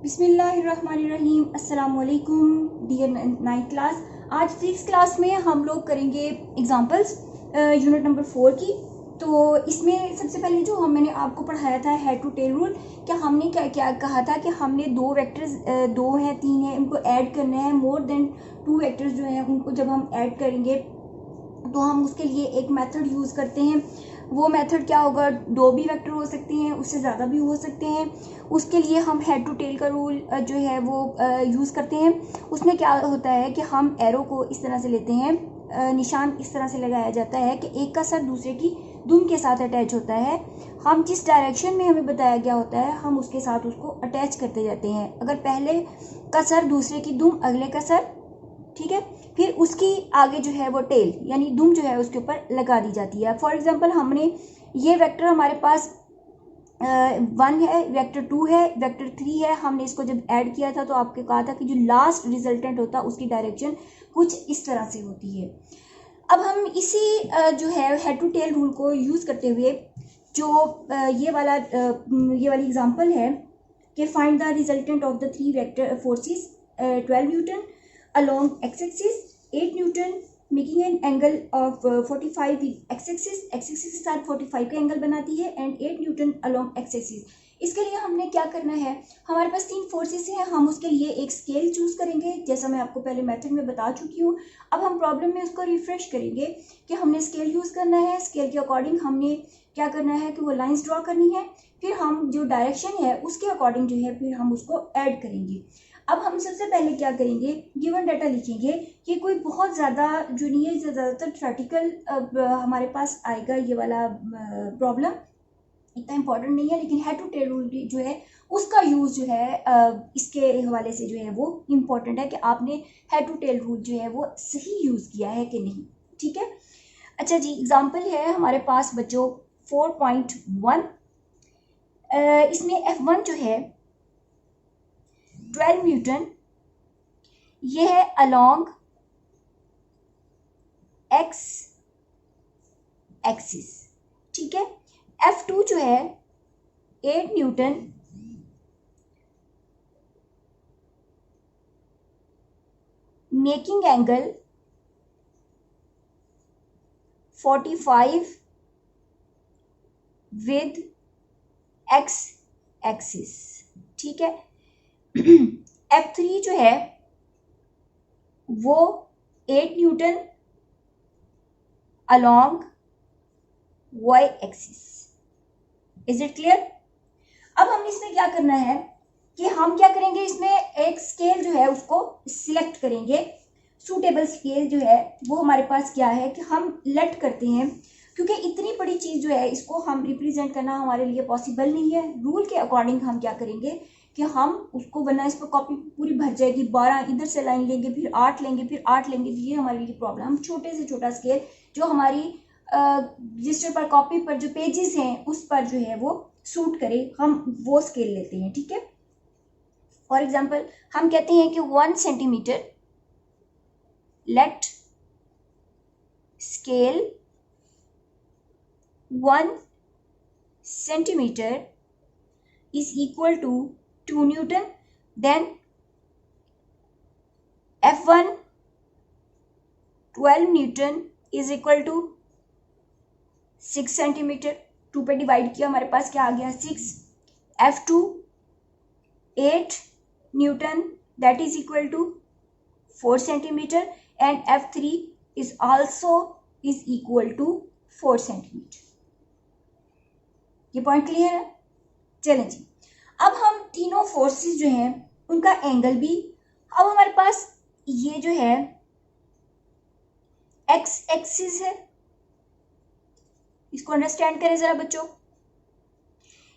बिस्मिल्लाहिर्रहमानिर्रहीम। अस्सलाम वालेकुम डियर 9th क्लास। आज 6th क्लास में हम लोग करेंगे एग्जांपल्स यूनिट नंबर 4 की। तो इसमें सबसे पहले जो मैंने आपको पढ़ाया था हेड टू टेल रूल। क्या हमने क्या क्या कहा था कि हमने दो वेक्टर्स, दो हैं तीन हैं, इनको ऐड करना है। मोर देन 2 वेक्टर्स जो हैं उनको जब हम ऐड करेंगे तो हम उसके लिए एक मेथड यूज़ करते हैं। वो मेथड क्या होगा, दो भी वेक्टर हो सकते हैं, उससे ज़्यादा भी हो सकते हैं। उसके लिए हम हेड टू टेल का रूल जो है वो यूज़ करते हैं। उसमें क्या होता है कि हम एरो को इस तरह से लेते हैं, निशान इस तरह से लगाया जाता है कि एक का सर दूसरे की दुम के साथ अटैच होता है। हम जिस डायरेक्शन में हमें बताया गया होता है हम उसके साथ उसको अटैच करते जाते हैं। अगर पहले का सर दूसरे की दुम, अगले का सर, ठीक है, फिर उसकी आगे जो है वो टेल यानी दुम जो है उसके ऊपर लगा दी जाती है। फॉर एग्जांपल हमने ये वेक्टर हमारे पास 1 है, वेक्टर 2 है, वेक्टर 3 है। हमने इसको जब ऐड किया था तो आपको कहा था कि जो लास्ट रिजल्टेंट होता है उसकी डायरेक्शन कुछ इस तरह से होती है। अब हम इसी जो है हेड टू टेल रूल को यूज़ करते हुए जो ये वाली एग्जांपल है कि find the resultant of the 3 vector forces 12 Newton along x-axis, 8 Newton making an angle of 45 with x-axis के साथ 45 का एंगल बनाती है एंड 8 न्यूटन along x-axis। इसके लिए हमने क्या करना है, हमारे पास 3 फोर्सेस हैं, हम उसके लिए एक स्केल चूज करेंगे जैसा मैं आपको पहले मेथड में बता चुकी हूँ। अब हम प्रॉब्लम में उसको रिफ्रेश करेंगे कि हमने स्केल यूज़ करना है। स्केल के अकॉर्डिंग हमने क्या करना है कि वो लाइंस ड्रॉ करनी है, फिर हम जो डायरेक्शन है उसके अकॉर्डिंग जो है फिर हम उसको ऐड करेंगे। अब हम सबसे पहले क्या करेंगे, गिवन डाटा लिखेंगे। ये कोई बहुत ज़्यादा जो नहीं है, ज़्यादातर थ्योरेटिकल हमारे पास आएगा ये वाला प्रॉब्लम, इतना इम्पोर्टेंट नहीं है, लेकिन हेड टू टेल रूल जो है उसका यूज़ जो है इसके हवाले से जो है वो इम्पोर्टेंट है कि आपने हेड टू टेल रूल जो है वो सही यूज़ किया है कि नहीं। ठीक है, अच्छा जी, एग्जाम्पल है हमारे पास बच्चों 4.1। इसमें F1 जो है 12 न्यूटन, ये है अलोंग एक्स एक्सिस, ठीक है। F2 जो है 8 Newton making angle 45 with X axis, ठीक है। F3 जो है वो 8 Newton along y axis. Is it clear? अब हम इसमें क्या करना है कि हम क्या करेंगे, इसमें एक स्केल जो है उसको सिलेक्ट करेंगे। सूटेबल स्केल जो है वो हमारे पास क्या है कि हम लेट करते हैं, क्योंकि इतनी बड़ी चीज़ जो है इसको हम रिप्रेजेंट करना हमारे लिए पॉसिबल नहीं है। रूल के अकॉर्डिंग हम क्या करेंगे कि हम उसको, वरना इस पर कॉपी पूरी भर जाएगी, 12 इधर से लाइन लेंगे, फिर 8 लेंगे, फिर 8 लेंगे, तो ये हमारे लिए प्रॉब्लम। हम छोटे से छोटा स्केल जो हमारी रजिस्टर पर, कॉपी पर जो पेजेस हैं उस पर जो है वो सूट करे, हम वो स्केल लेते हैं, ठीक है। फॉर एग्जाम्पल हम कहते हैं कि 1 centimetre, let scale 1 centimetre is equal to 2 Newton, then F1 12 Newton is equal to 6 centimetre. 2 पे डिवाइड किया, हमारे पास क्या आ गया 6। F2 8 Newton that is equal to 4 centimetre and F3 is also is equal to 4 centimetre. ये point clear है? चलें जी, अब हम तीनों फोर्सेस जो हैं उनका एंगल भी, अब हमारे पास ये जो है एक्स एक्सिस है, इसको अंडरस्टैंड करें जरा बच्चों।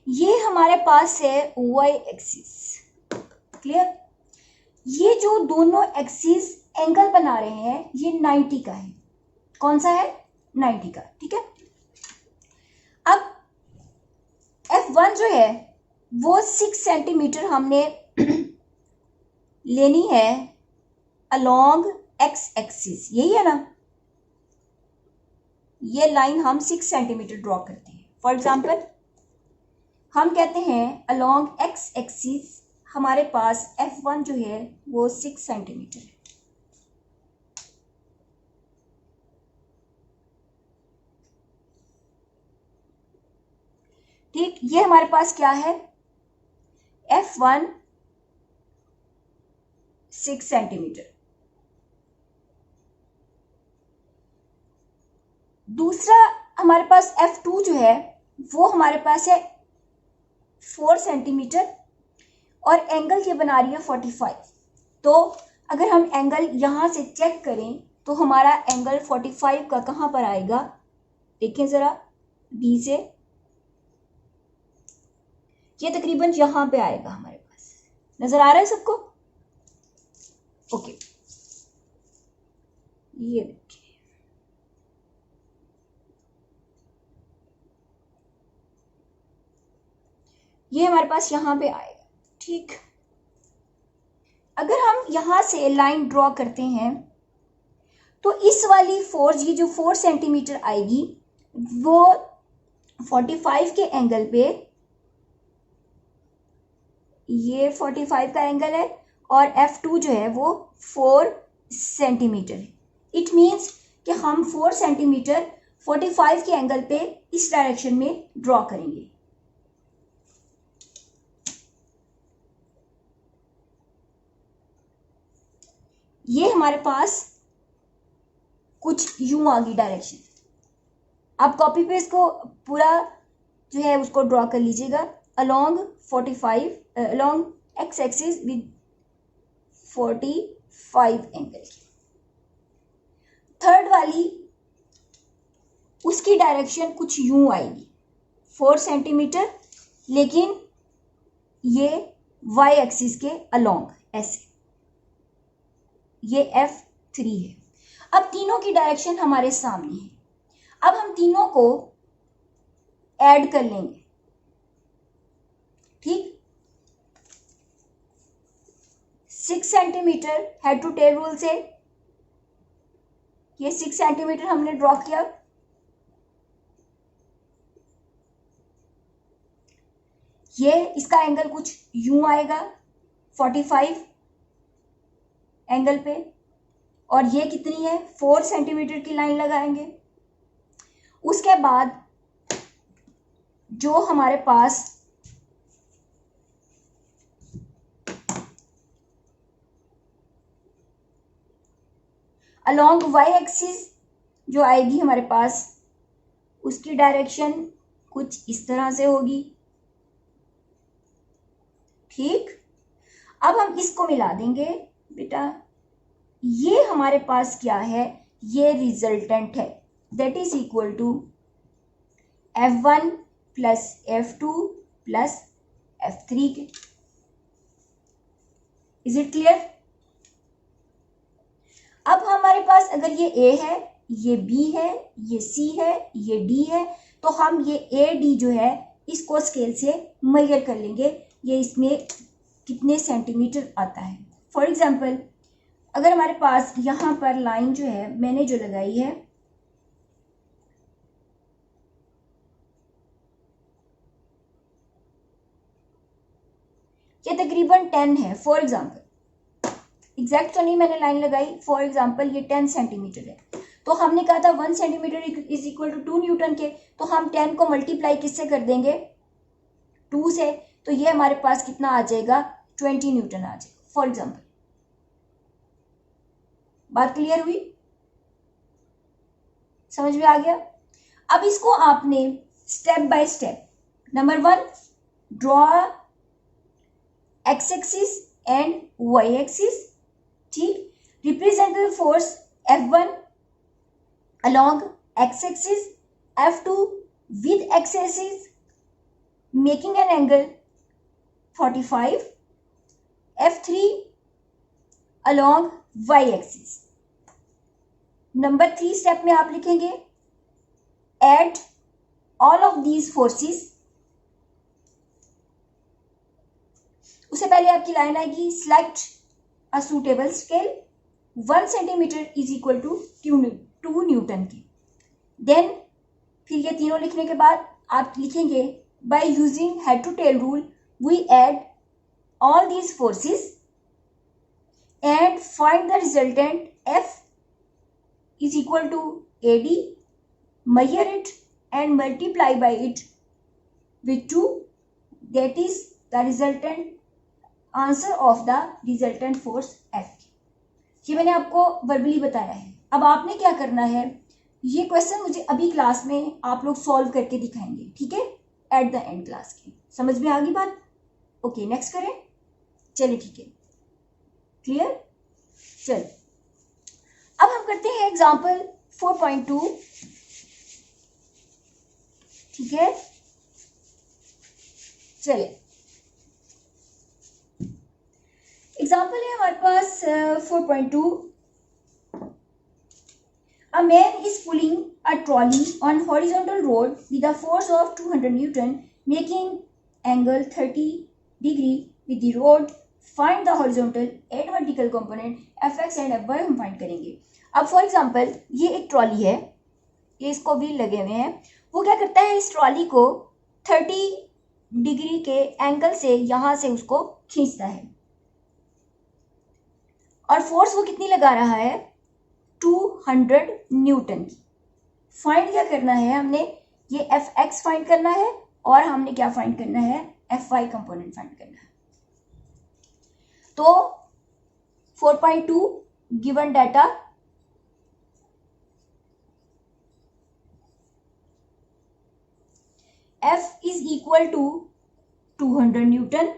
ये हमारे पास है वाई एक्सिस, क्लियर। ये जो दोनों एक्सिस एंगल बना रहे हैं ये 90 का है। कौन सा है? 90 का, ठीक है। अब F1 जो है वो 6 सेंटीमीटर हमने लेनी है अलोंग एक्स एक्सिस, यही है ना। ये लाइन हम 6 सेंटीमीटर ड्रॉ करते हैं। फॉर एग्जाम्पल हम कहते हैं अलोंग एक्स एक्सिस हमारे पास F1 जो है वो 6 सेंटीमीटर है। ठीक, ये हमारे पास क्या है, F1 6 सेंटीमीटर। दूसरा हमारे पास F2 जो है वो हमारे पास है 4 सेंटीमीटर और एंगल ये बना रही है 45। तो अगर हम एंगल यहाँ से चेक करें तो हमारा एंगल 45 का कहाँ पर आएगा, देखें ज़रा, बी से ये तकरीबन यहाँ पे आएगा हमारे पास। नज़र आ रहा है सबको? ओके, ये देखिए, ये हमारे पास यहाँ पे आएगा। ठीक, अगर हम यहाँ से लाइन ड्रॉ करते हैं तो इस वाली फोर्स, ये जो 4 सेंटीमीटर आएगी वो 45 के एंगल पे, ये 45 का एंगल है और F2 जो है वो 4 सेंटीमीटर है। इट मीन्स कि हम 4 सेंटीमीटर 45 के एंगल पे इस डायरेक्शन में ड्रॉ करेंगे। ये हमारे पास कुछ यूं आ गई डायरेक्शन। आप कॉपी पे इसको पूरा जो है उसको ड्रॉ कर लीजिएगा along 45, along X axis with 45 angle. Third वाली उसकी डायरेक्शन कुछ यूं आएगी, 4 सेंटीमीटर, लेकिन ये वाई एक्सिस के अलोंग ऐसे, ये F3 है। अब तीनों की डायरेक्शन हमारे सामने है। अब हम तीनों को ऐड कर लेंगे। ठीक, 6 centimetre head to tail rule से ये 6 सेंटीमीटर हमने ड्रॉ किया। ये इसका एंगल कुछ यूं आएगा 45 एंगल पे, और ये कितनी है, 4 सेंटीमीटर की लाइन लगाएंगे। उसके बाद जो हमारे पास अलोंग वाई एक्सिस जो आएगी हमारे पास, उसकी डायरेक्शन कुछ इस तरह से होगी। ठीक, अब हम इसको मिला देंगे बेटा, ये हमारे पास क्या है, ये रिजल्टेंट है, that is equal to F1 plus F2 plus F3 के। Is it clear? अब हमारे पास अगर ये A है, ये B है, ये C है, ये D है, तो हम ये AD जो है इसको स्केल से मेजर कर लेंगे, ये इसमें कितने सेंटीमीटर आता है। फॉर एग्जाम्पल, अगर हमारे पास यहाँ पर लाइन जो है मैंने जो लगाई है, ये तकरीबन 10 है। फॉर एग्जाम्पल, एग्जैक्ट तो नहीं मैंने लाइन लगाई, फॉर एग्जाम्पल ये 10 सेंटीमीटर है, तो हमने कहा था 1 centimetre is equal to 2 newton के, तो हम 10 को मल्टीप्लाई किससे कर देंगे, 2 से, तो ये हमारे पास कितना आ जाएगा, 20 न्यूटन आ जाएगा। फॉर एग्जाम्पल, बात क्लियर हुई, समझ में आ गया? अब इसको आपने step by step, number 1 draw X axis and Y axis. ठीक, represent the force F1 along x axis, F2 with x axis making an angle 45, F3 along y axis। Number 3 step में आप लिखेंगे add all of these forces. उससे पहले आपकी line आएगी select a suitable scale, 1 centimetre is equal to 2 newton की। Then फिर ये तीनों लिखने के बाद आप लिखेंगे by using head to tail rule we add all these forces and find the resultant F is equal to AD, measure it and multiply by it with 2, that is the resultant answer of the resultant force F। ये मैंने आपको verbally बताया है। अब आपने क्या करना है, ये क्वेश्चन मुझे अभी क्लास में आप लोग सॉल्व करके दिखाएंगे, ठीक है, एट द एंड क्लास के। समझ में आ गई बात? ओके, नेक्स्ट करें। चलिए ठीक है, क्लियर। चल अब हम करते हैं एग्जाम्पल 4.2, ठीक है। चलिए एग्जाम्पल है हमारे पास 4.2। A man is pulling a trolley on horizontal road with a force of 200 Newton, making angle 30 degree with the road. Find the horizontal and vertical component fx and fy हम find करेंगे। अब for example ये एक trolley है, ये इसको wheel लगे हुए हैं। वो क्या करता है, इस ट्रॉली को 30 डिग्री के एंगल से यहाँ से उसको खींचता है और फोर्स वो कितनी लगा रहा है, 200 न्यूटन की। फाइंड क्या करना है हमने, ये एफ एक्स फाइंड करना है और हमने क्या फाइंड करना है, एफ वाई कंपोनेंट फाइंड करना है। तो 4.2 given data F is equal to 200 newton,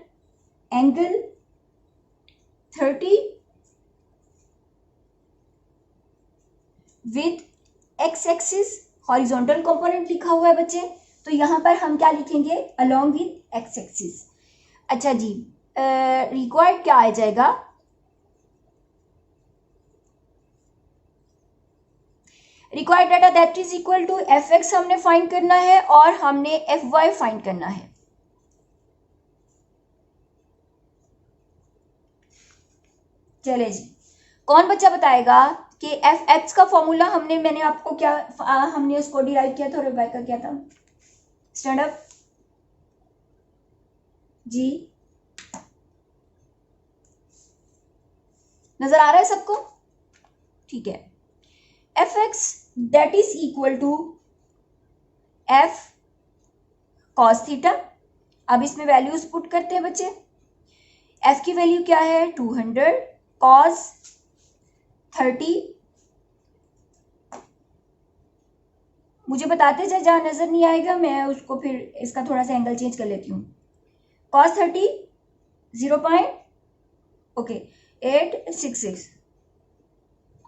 angle 30 with X axis, horizontal component लिखा हुआ है बच्चे, तो यहां पर हम क्या लिखेंगे, अलोंग विद एक्स एक्सिस। अच्छा जी, रिक्वायर्ड क्या आ जाएगा, required data that is equal to F X हमने फाइंड करना है और हमने एफ वाई फाइंड करना है। चले जी, कौन बच्चा बताएगा कि एफ एक्स का फॉर्मूला मैंने आपको क्या हमने उसको डिराइव किया था और वाई का क्या था। स्टैंड अप जी, नजर आ रहा है सबको? ठीक है, F X that is equal to F cos theta. अब इसमें वैल्यूज पुट करते हैं बच्चे। एफ की वैल्यू क्या है, 200, कॉस 30। मुझे बताते जाए, जहां नजर नहीं आएगा मैं उसको फिर इसका थोड़ा सा एंगल चेंज कर लेती हूँ। कॉस 30 0.866।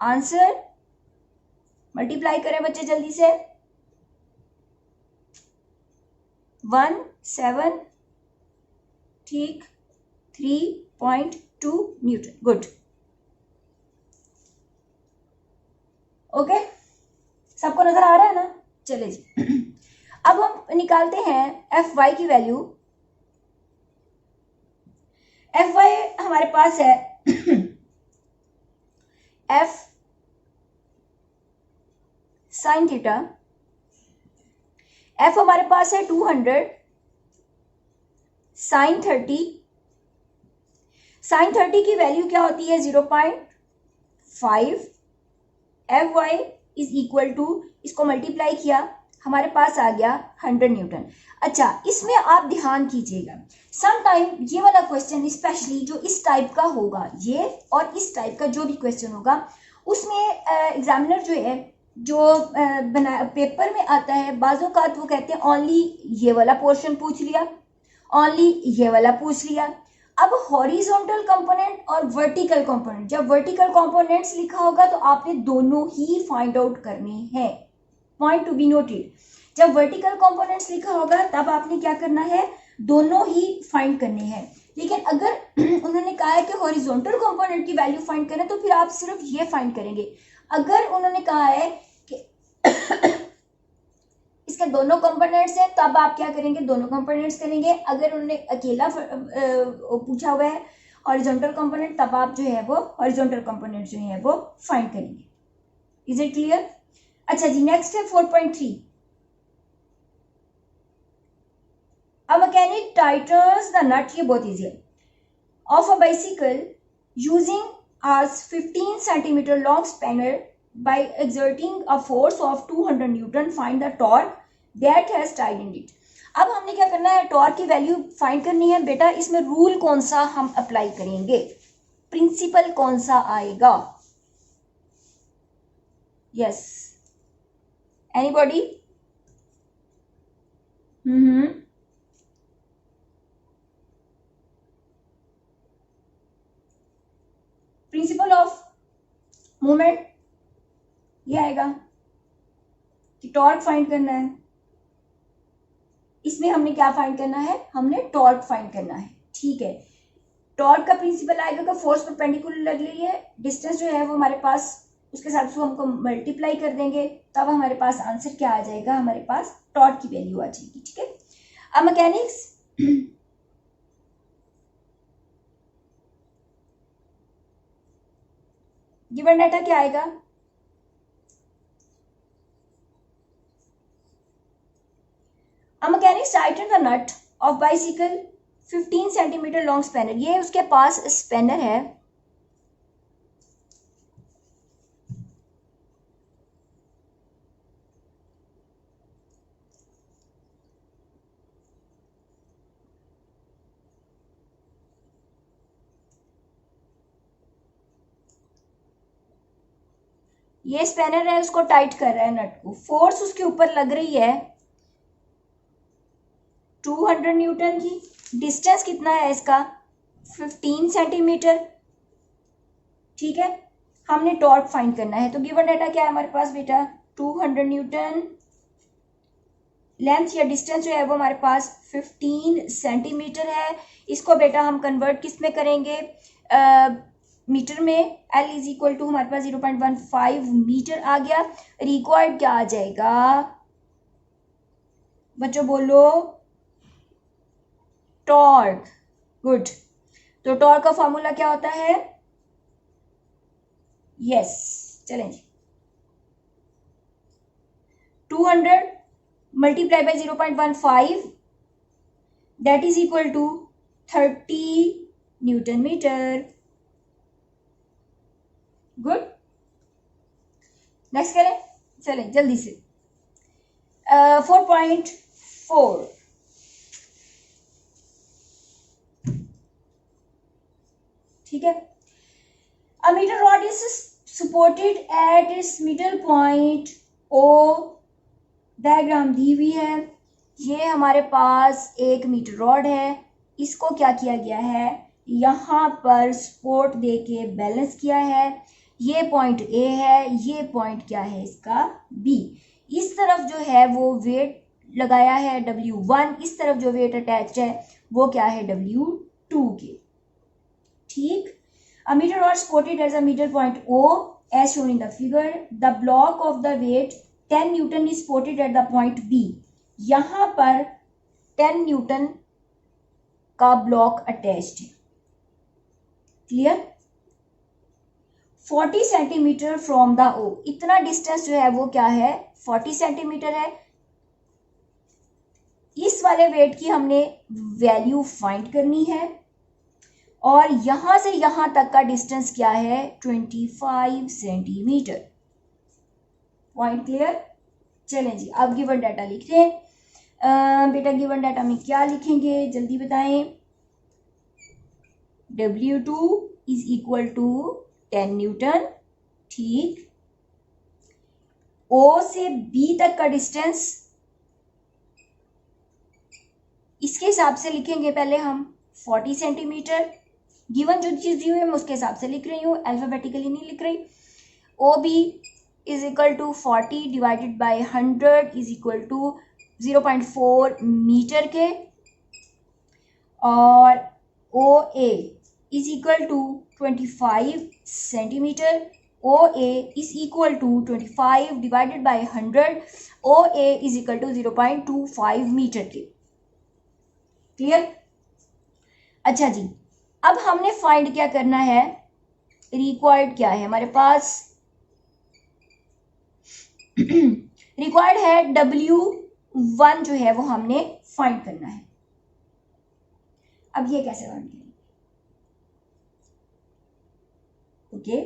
आंसर मल्टीप्लाई करें बच्चे जल्दी से, 17 ठीक 3.2 न्यूटन। गुड, ओके, सबको नजर आ रहा है ना? चले जी, अब हम निकालते हैं एफ वाई की वैल्यू। एफ वाई हमारे पास है एफ साइन थीटा। एफ हमारे पास है 200 साइन 30। साइन 30 की वैल्यू क्या होती है, 0.5। F Y is equal to, इसको मल्टीप्लाई किया, हमारे पास आ गया 100 न्यूटन। अच्छा, इसमें आप ध्यान कीजिएगा, सम टाइम ये वाला क्वेश्चन स्पेशली जो इस टाइप का होगा, ये और इस टाइप का जो भी क्वेश्चन होगा, उसमें एग्जामिनर जो है, जो पेपर में आता है, बाज़ों का वो कहते हैं ओनली ये वाला पोर्शन पूछ लिया, ओनली ये वाला पूछ लिया। अब हॉरिजॉन्टल कंपोनेंट और वर्टिकल कंपोनेंट, जब वर्टिकल कंपोनेंट्स लिखा होगा तो आपने दोनों ही फाइंड आउट करने हैं, पॉइंट टू बी नोटेड। जब वर्टिकल कंपोनेंट्स लिखा होगा तब आपने क्या करना है, दोनों ही फाइंड करने हैं। लेकिन अगर उन्होंने कहा है कि हॉरिजॉन्टल कंपोनेंट की वैल्यू फाइंड करें तो फिर आप सिर्फ ये फाइंड करेंगे। अगर उन्होंने कहा है कि इसके दोनों कंपोनेंट्स हैं तब आप क्या करेंगे, दोनों कंपोनेंट्स करेंगे। अगर उन्होंने अकेला पूछा हुआ है हॉरिजॉन्टल कंपोनेंट, तब आप जो है वो हॉरिजॉन्टल कंपोनेंट जो है वो फाइंड करेंगे। Is it clear? अच्छा जी, नेक्स्ट है 4.3। अ मैकेनिक टाइटन्स द नट, ये बहुत इजी है। of a bicycle using a 15 centimeter long spanner by exerting a force of 200 Newton, find the torque that has tied in it. अब हमने क्या करना है, टॉर्क की वैल्यू फाइंड करनी है। बेटा इसमें रूल कौन सा हम अप्लाई करेंगे, प्रिंसिपल कौन सा आएगा? Yes, anybody? Principal of movement ये आएगा कि टॉर्क फाइंड करना है। इसमें हमने क्या फाइंड करना है, हमने टॉर्क फाइंड करना है। ठीक है, टॉर्क का प्रिंसिपल आएगा कि फोर्स परपेंडिकुलरली है, डिस्टेंस जो है वो हमारे पास उसके साथ उसको हमको मल्टीप्लाई कर देंगे, तब हमारे पास आंसर क्या आ जाएगा, हमारे पास टॉर्क की वैल्यू आ जाएगी। ठीक है, अब मैकेनिक्स गिवन डाटा क्या आएगा, A mechanic tightened the nut of bicycle 15 centimeter long spanner. ये उसके पास स्पेनर है, ये स्पेनर है, उसको टाइट कर रहा है नट को, फोर्स उसके ऊपर लग रही है 200 न्यूटन की, डिस्टेंस कितना है इसका 15 सेंटीमीटर। ठीक है, हमने टॉर्क फाइंड करना है, तो गिवन डाटा क्या है हमारे पास बेटा, 200 न्यूटन, लेंथ या डिस्टेंस जो है वो हमारे पास 15 सेंटीमीटर है। इसको बेटा हम कन्वर्ट किस में करेंगे, मीटर में। L इज इक्वल टू हमारे पास 0.15 मीटर आ गया। रिक्वायर्ड क्या आ जाएगा बच्चों, बोलो, टॉर्क। गुड, तो टॉर्क का फॉर्मूला क्या होता है, यस, चलें जी, 200 multiply by 0.15 that is equal to 30 newton metre. Good, next करें, चलें जल्दी से। 4.4 ठीक है, a meter rod is supported at its middle point O, diagram दी हुई है। ये हमारे पास एक मीटर रॉड है, इसको क्या किया गया है, यहाँ पर सपोर्ट देके बैलेंस किया है। ये पॉइंट A है, ये पॉइंट क्या है इसका B। इस तरफ जो है वो वेट लगाया है W1, इस तरफ जो वेट अटैच्ड है वो क्या है W2 के। ठीक, a meter rod supported as a middle point O as shown in the figure. The block of the weight 10 Newton is supported at the point B. यहाँ पर 10 न्यूटन का ब्लॉक अटैच्ड है। Clear, 40 centimetre from the O, इतना distance जो है वो क्या है 40 सेंटीमीटर है। इस वाले वेट की हमने वैल्यू फाइंड करनी है और यहां से यहां तक का डिस्टेंस क्या है 25 सेंटीमीटर। पॉइंट क्लियर, चलें जी, अब गिवन डाटा लिख रहे हैं। बेटा गिवन डाटा में क्या लिखेंगे जल्दी बताएं। W2 is equal to 10 newton. ठीक, O से B तक का डिस्टेंस इसके हिसाब से लिखेंगे पहले हम 40 सेंटीमीटर। गिवन जो चीज दी हुई है मैं उसके हिसाब से लिख रही हूँ, अल्फाबेटिकली नहीं लिख रही। OB is equal to 40 divided by 100 is equal to 0.4 metre के, और OA is equal to 25 centimetre. OA is equal to 25 divided by 100, OA is equal to 0.25 metre के। क्लियर, अच्छा जी, अब हमने फाइंड क्या करना है, रिक्वायर्ड क्या है हमारे पास, रिक्वायर्ड है W1 जो है वो हमने फाइंड करना है। अब ये कैसे फाइंड करेंगे, ओके,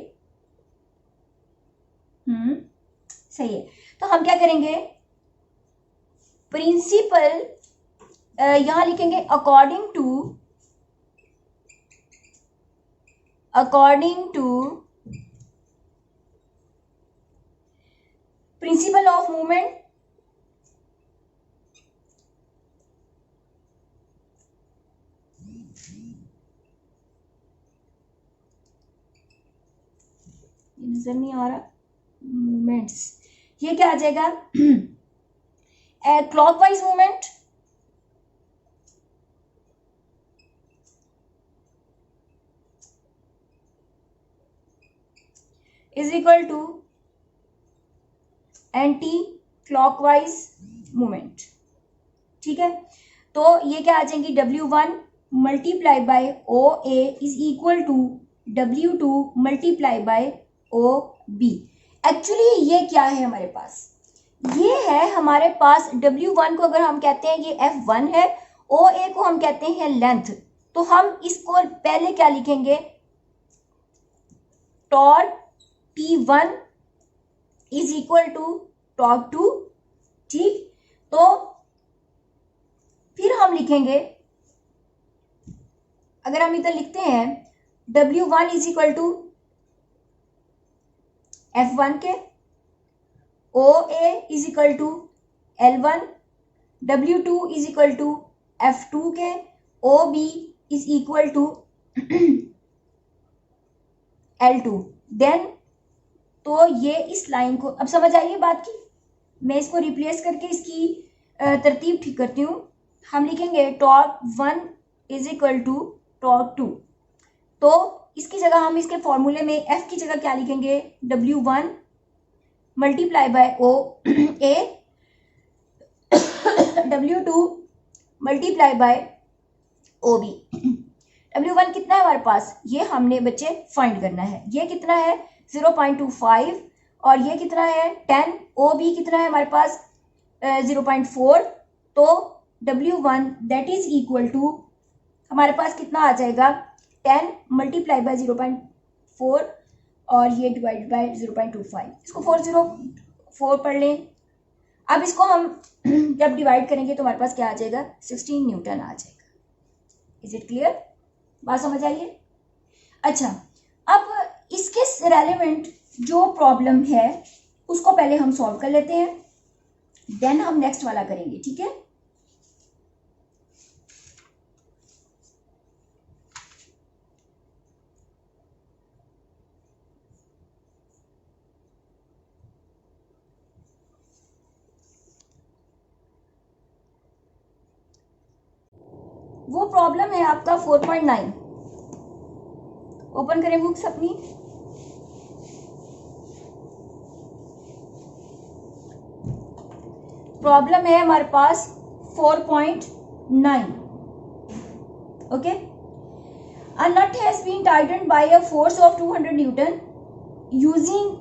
सही है। तो हम क्या करेंगे, प्रिंसिपल यहां लिखेंगे according to principle of movement नजर नहीं आ रहा, मूवमेंट्स, ये क्या आ जाएगा, clockwise movement is equal to anticlockwise movement. ठीक है, तो ये क्या आ जाएंगी, W1 multiply by OA is equal to W2 multiply by OB। Actually ये क्या है हमारे पास, ये है हमारे पास W1 को अगर हम कहते हैं ये F1 है, OA को हम कहते हैं लेंथ, तो हम इसको पहले क्या लिखेंगे, torque T1 is equal to torque 2। ठीक, तो फिर हम लिखेंगे, अगर हम इधर लिखते हैं W1 is equal to F1 के, OA is equal to L1, W2 is equal to F2 के, OB is equal to L2। Then तो ये इस लाइन को, अब समझ आइए बात की, मैं इसको रिप्लेस करके इसकी तरतीब ठीक करती हूँ। हम लिखेंगे torque 1 is equal to torque 2, तो इसकी जगह हम इसके फॉर्मूले में F की जगह क्या लिखेंगे, W1 multiply by OA, W2 multiply by OB। W1 कितना है हमारे पास, ये हमने बच्चे फाइंड करना है, ये कितना है 0.25 और ये कितना है 10, OB कितना है हमारे पास 0.4, तो W1 that is equal to हमारे पास कितना आ जाएगा 10 मल्टीप्लाई बाय 0.4 और ये डिवाइड बाय 0.25, इसको 404 पढ़ लें। अब इसको हम जब डिवाइड करेंगे तो हमारे पास क्या आ जाएगा, 16 न्यूटन आ जाएगा। इज इट क्लियर, बात समझ आइए। अच्छा, अब इसके रेलेवेंट जो प्रॉब्लम है उसको पहले हम सॉल्व कर लेते हैं, देन हम नेक्स्ट वाला करेंगे। ठीक है, वो प्रॉब्लम है आपका 4.9। ओपन करें बुक्स अपनी, प्रॉब्लम है हमारे पास 4.9। Okay, a nut has been tightened by a force of 200 Newton using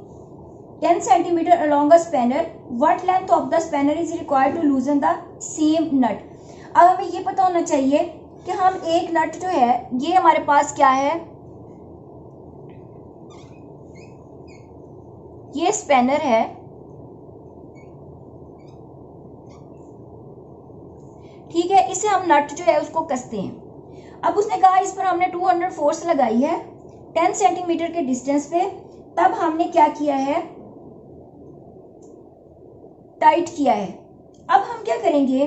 10 centimeter along a spanner. What length of the spanner is required to loosen the same nut? अब हमें ये पता होना चाहिए कि हम एक नट जो है, ये हमारे पास क्या है, ये स्पैनर है। ठीक है, इसे हम नट जो है उसको कसते हैं। अब उसने कहा इस पर हमने 200 फोर्स लगाई है 10 सेंटीमीटर के डिस्टेंस पे, तब हमने क्या किया है, टाइट किया है। अब हम क्या करेंगे,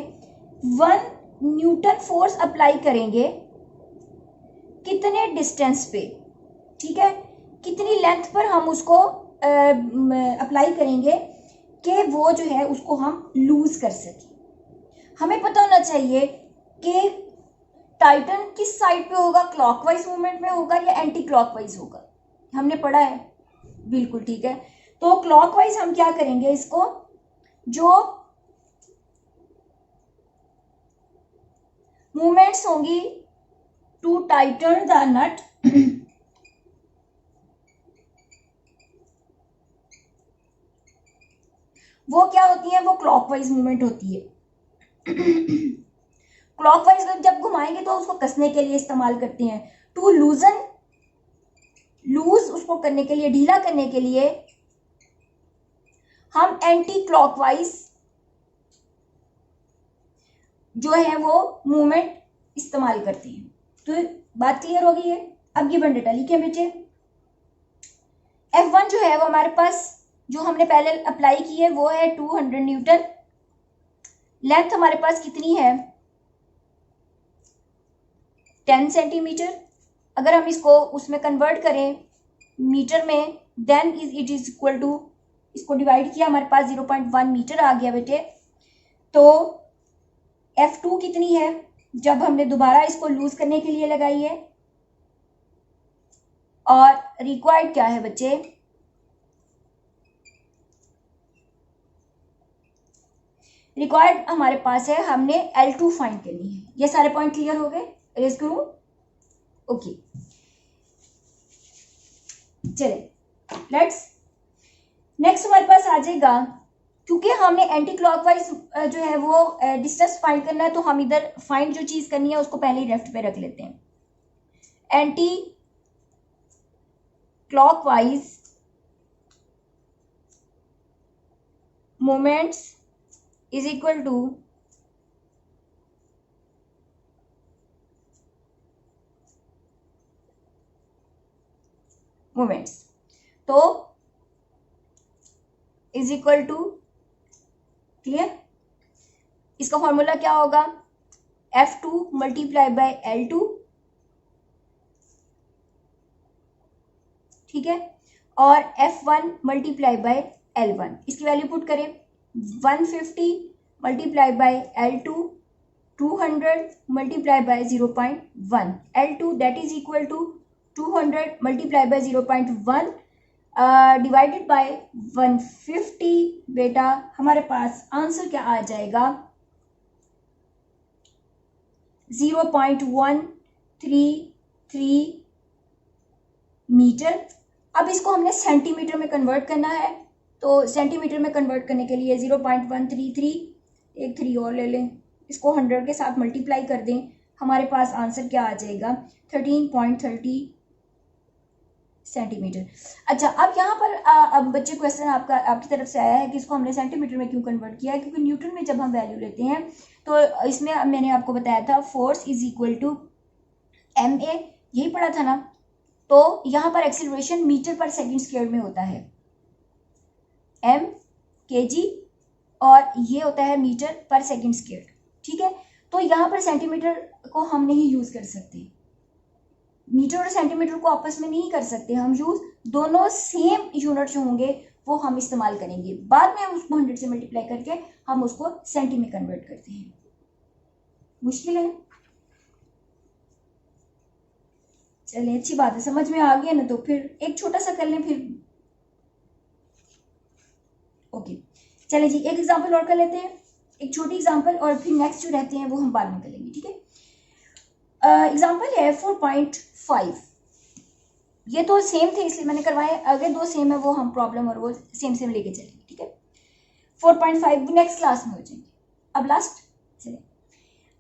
1 न्यूटन फोर्स अप्लाई करेंगे, कितने डिस्टेंस पे, ठीक है, कितनी लेंथ पर हम उसको अप्लाई करेंगे कि वो जो है उसको हम लूज कर सकें। हमें पता होना चाहिए कि टाइटन किस साइड पे होगा, क्लॉकवाइज मूवमेंट में होगा या एंटी क्लॉकवाइज होगा, हमने पढ़ा है, बिल्कुल ठीक है। तो क्लॉकवाइज हम क्या करेंगे, इसको जो मूवमेंट्स होंगी टू टाइटन द नट, वो क्या होती है, वो क्लॉकवाइज मूवमेंट होती है। क्लॉकवाइज जब घुमाएंगे तो उसको कसने के लिए इस्तेमाल करते हैं। टू लूजन लूज उसको करने के लिए, ढीला करने के लिए हम एंटी क्लॉकवाइज जो है वो मूवमेंट इस्तेमाल करते हैं। तो बात क्लियर हो गई है। अब गिवन डेटा लिखे बच्चे। F1 जो है वो हमारे पास जो हमने पहले अप्लाई की है वो है 200 न्यूटन। लेंथ हमारे पास कितनी है 10 सेंटीमीटर। अगर हम इसको उसमें कन्वर्ट करें मीटर में, then it is equal to, इसको डिवाइड किया हमारे पास 0.1 मीटर आ गया बेटे। तो F2 कितनी है जब हमने दोबारा इसको लूज करने के लिए लगाई है, और रिक्वायर्ड क्या है बच्चे, रिक्वायर्ड हमारे पास है, हमने L2 फाइंड करनी है। ये सारे पॉइंट क्लियर हो गए, रेज करूं? ओके चले लेट्स नेक्स्ट हमारे पास आ जाएगा। क्योंकि हमने एंटी क्लॉकवाइज जो है वो डिस्टेंस फाइंड करना है, तो हम इधर फाइंड जो चीज करनी है उसको पहले ही लेफ्ट पे रख लेते हैं। Anti clockwise moments is equal two moments, तो इज इक्वल टू, क्लियर, इसका फॉर्मूला क्या होगा, F2 मल्टीप्लाई बाय L2, ठीक है, और F1 मल्टीप्लाई बाय L1। इसकी वैल्यू पुट करें 150 multiply by L2, 200 multiply by 0.1, L2 that is equal to 200 multiply by 0.1 divided by 150। बेटा हमारे पास आंसर क्या आ जाएगा, 0.133 मीटर। अब इसको हमने सेंटीमीटर में कन्वर्ट करना है, तो सेंटीमीटर में कन्वर्ट करने के लिए 0.133, एक 3 और ले लें, इसको 100 के साथ मल्टीप्लाई कर दें, हमारे पास आंसर क्या आ जाएगा 13.30 सेंटीमीटर। अच्छा, अब यहाँ पर अब बच्चे क्वेश्चन आपकी तरफ से आया है कि इसको हमने सेंटीमीटर में क्यों कन्वर्ट किया है, क्योंकि न्यूटन में जब हम वैल्यू लेते हैं तो इसमें मैंने आपको बताया था force is equal to ma, यही पढ़ा था ना। तो यहाँ पर एक्सीलरेशन मीटर पर सेकंड स्क्वायर में होता है, m kg, और ये होता है मीटर पर सेकंड स्क्वायर, ठीक है। तो यहाँ पर सेंटीमीटर को हम नहीं यूज कर सकते, मीटर और सेंटीमीटर को आपस में नहीं कर सकते हम यूज, दोनों सेम यूनिट जो होंगे वो हम इस्तेमाल करेंगे। बाद में हम उसको 100 से मल्टीप्लाई करके हम उसको सेंटी में कन्वर्ट करते हैं। मुश्किल है? चलिए अच्छी बात है, समझ में आ गया ना। तो फिर एक छोटा सा कर लें फिर। ओके चलिए जी, एक एग्जांपल और कर लेते हैं, एक छोटी एग्जांपल, और फिर नेक्स्ट जो रहते हैं वो हम बाद में कर लेंगे, ठीक है। एग्जांपल है 4.5। ये तो सेम थे इसलिए मैंने करवाए, अगर दो सेम है वो हम प्रॉब्लम और वो सेम सेम लेके चलेंगे, ठीक है। 4.5 नेक्स्ट क्लास में हो जाएंगे। अब लास्ट चलिए,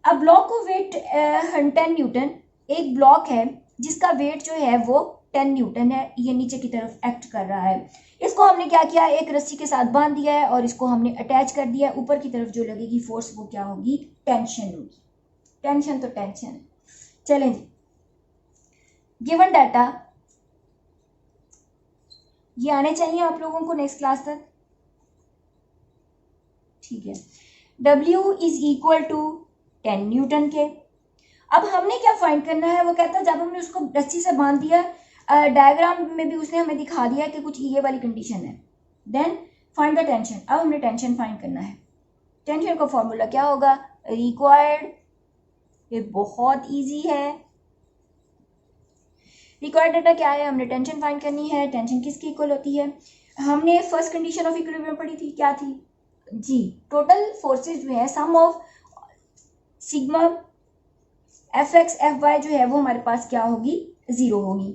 अब ब्लॉक को वेट 10 न्यूटन, एक ब्लॉक है जिसका वेट जो है वो 10 न्यूटन है, ये नीचे की तरफ एक्ट कर रहा है। इसको हमने क्या किया, एक रस्सी के साथ बांध दिया है और इसको हमने अटैच कर दिया है। ऊपर की तरफ जो लगेगी फोर्स वो क्या होगी, टेंशन होगी। टेंशन तो टेंशन है। चलें जी, गिवन डाटा ये आने चाहिए आप लोगों को नेक्स्ट क्लास तक, ठीक है। W is equal to 10 newton के। अब हमने क्या फाइंड करना है, वो कहता है जब हमने उसको रस्सी से बांध दिया, डायग्राम में भी उसने हमें दिखा दिया कि कुछ ये वाली कंडीशन है, देन फाइंड द टेंशन। अब हमने टेंशन फाइंड करना है। टेंशन का फॉर्मूला क्या होगा, रिक्वायर्ड, ये बहुत इजी है। रिक्वायर्ड डाटा क्या है, हमने टेंशन फाइंड करनी है। टेंशन किसकी इक्वल होती है, हमने फर्स्ट कंडीशन ऑफ इक्विलिब्रियम पढ़ी थी, क्या थी जी, टोटल फोर्सेस जो है सम ऑफ सिग्मा Fx Fy जो है वो हमारे पास क्या होगी, 0 होगी,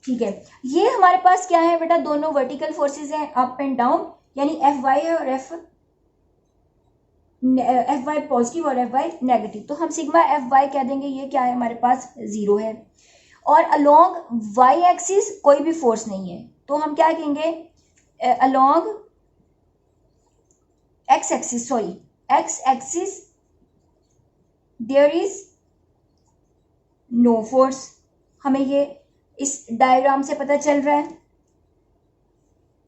ठीक है। ये हमारे पास क्या है बेटा, दोनों वर्टिकल फोर्सेस हैं, अप एंड डाउन, यानी Fy है और एफ वाई पॉजिटिव और एफ वाई नेगेटिव, तो हम सिग्मा एफ वाई कह देंगे ये क्या है, हमारे पास 0 है। और अलोंग वाई एक्सिस कोई भी फोर्स नहीं है, तो हम क्या कहेंगे, along X axis, sorry X axis there is no force. हमें ये इस डायग्राम से पता चल रहा है,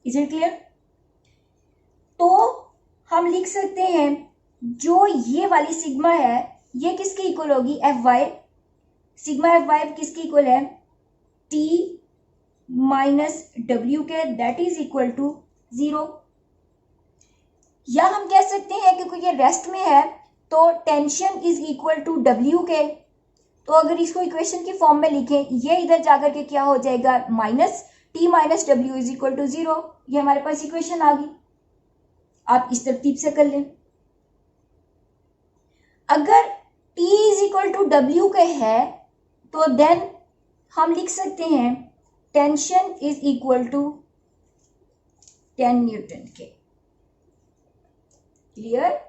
इज इट क्लियर? तो हम लिख सकते हैं जो ये वाली सिग्मा है ये किसके इक्वल होगी, F Y, sigma F Y किसके इक्वल है, टी माइनस डब्ल्यू के, दैट इज इक्वल टू 0। या हम कह सकते हैं क्योंकि ये रेस्ट में है तो tension is equal to W के, तो अगर इसको इक्वेशन की फॉर्म में लिखें ये इधर जाकर के क्या हो जाएगा, minus T minus W is equal to 0। ये हमारे पास इक्वेशन आ गई, आप इस तरतीब से कर लें। अगर T is equal to W के है तो देन हम लिख सकते हैं tension is equal to 10 newton के। क्लियर?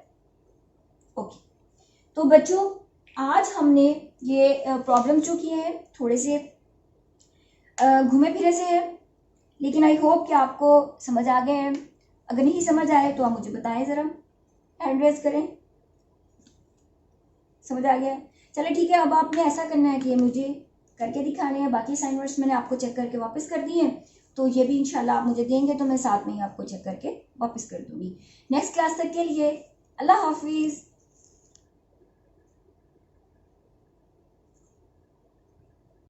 ओके। तो बच्चों आज हमने ये प्रॉब्लम जो किए हैं थोड़े से घूमे फिरे से है, लेकिन आई होप कि आपको समझ आ गए हैं। अगर नहीं समझ आए तो आप मुझे बताएं, ज़रा हैंड रेज करें। समझ आ गया? चलो ठीक है, अब आपने ऐसा करना है कि ये मुझे करके दिखाने हैं। बाकी असाइनमेंट्स मैंने आपको चेक करके वापस कर दिए हैं, तो ये भी इंशाल्लाह आप मुझे देंगे तो मैं साथ में ही आपको चेक करके वापस कर दूंगी। नेक्स्ट क्लास तक के लिए अल्लाह हाफिज़।